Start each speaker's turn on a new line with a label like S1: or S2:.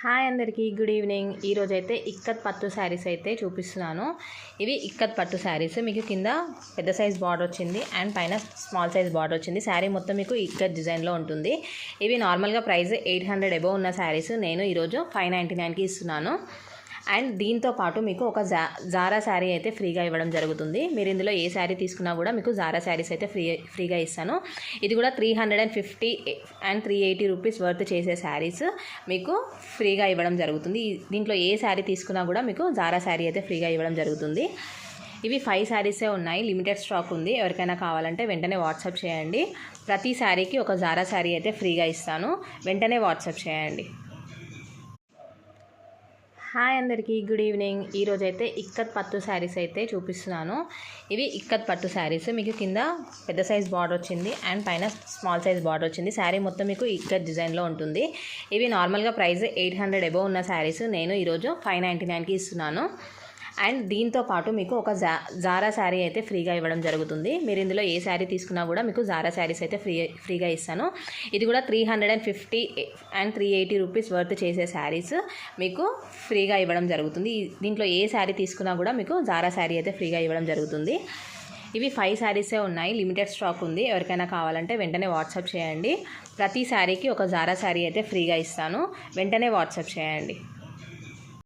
S1: Hi అందరికీ good evening. ఈరోజైతే ఇక్కత్ పట్టు శారీస్ అయితే చూపిస్తున్నాను. ఇవి ఇక్కత్ పట్టు శారీస్. మీకు కింద పెద్ద సైజ్ బార్డర్ వచ్చింది అండ్ పైన స్మాల్ సైజ్ బార్డర్ వచ్చింది. శారీ మొత్తం మీకు ఇక్కత్ డిజైన్లో ఉంటుంది. ఇవి నార్మల్గా ప్రైస్ 800 అబోవ్ ఉన్న శారీస్ నేను ఈరోజు 599కి ఇస్తున్నాను. అండ్ దీంతో పాటు మీకు ఒక జారా శారీ అయితే ఫ్రీగా ఇవ్వడం జరుగుతుంది. మీరు ఇందులో ఏ శారీ తీసుకున్నా కూడా మీకు జారా శారీస్ అయితే ఫ్రీగా ఇస్తాను. ఇది కూడా 350 అండ్ 380 రూపీస్ వర్త్ చేసే శారీస్ మీకు ఫ్రీగా ఇవ్వడం జరుగుతుంది. దీంట్లో ఏ శారీ తీసుకున్నా కూడా మీకు జారా శారీ అయితే ఫ్రీగా ఇవ్వడం జరుగుతుంది. ఇవి 5 శారీసే ఉన్నాయి, లిమిటెడ్ స్టాక్ ఉంది. ఎవరికైనా కావాలంటే వెంటనే వాట్సాప్ చేయండి. ప్రతి శారీకి ఒక జారా శారీ అయితే ఫ్రీగా ఇస్తాను, వెంటనే వాట్సాప్ చేయండి. హాయ్ అందరికీ గుడ్ ఈవినింగ్. ఈరోజైతే ఇక్కత్ పట్టు శారీస్ అయితే చూపిస్తున్నాను. ఇవి ఇక్కత్ పట్టు శారీస్. మీకు కింద పెద్ద సైజ్ బార్డర్ వచ్చింది అండ్ పైన స్మాల్ సైజ్ బార్డర్ వచ్చింది. శారీ మొత్తం మీకు ఇక్కత్ డిజైన్లో ఉంటుంది. ఇవి నార్మల్గా ప్రైస్ 800 అబోవ్ ఉన్న శారీస్ నేను ఈరోజు 599కి ఇస్తున్నాను. అండ్ దీంతో పాటు మీకు ఒక జారా శారీ అయితే ఫ్రీగా ఇవ్వడం జరుగుతుంది. మీరు ఇందులో ఏ శారీ తీసుకున్నా కూడా మీకు జారా శారీస్ అయితే ఫ్రీగా ఇస్తాను. ఇది కూడా 350 అండ్ 380 రూపీస్ వర్త్ చేసే శారీస్ మీకు ఫ్రీగా ఇవ్వడం జరుగుతుంది. దీంట్లో ఏ శారీ తీసుకున్నా కూడా మీకు జారా శారీ అయితే ఫ్రీగా ఇవ్వడం జరుగుతుంది. ఇవి 5 శారీసే ఉన్నాయి, లిమిటెడ్ స్టాక్ ఉంది. ఎవరికైనా కావాలంటే వెంటనే వాట్సాప్ చేయండి. ప్రతి శారీకి ఒక జారా శారీ అయితే ఫ్రీగా ఇస్తాను, వెంటనే వాట్సాప్ చేయండి.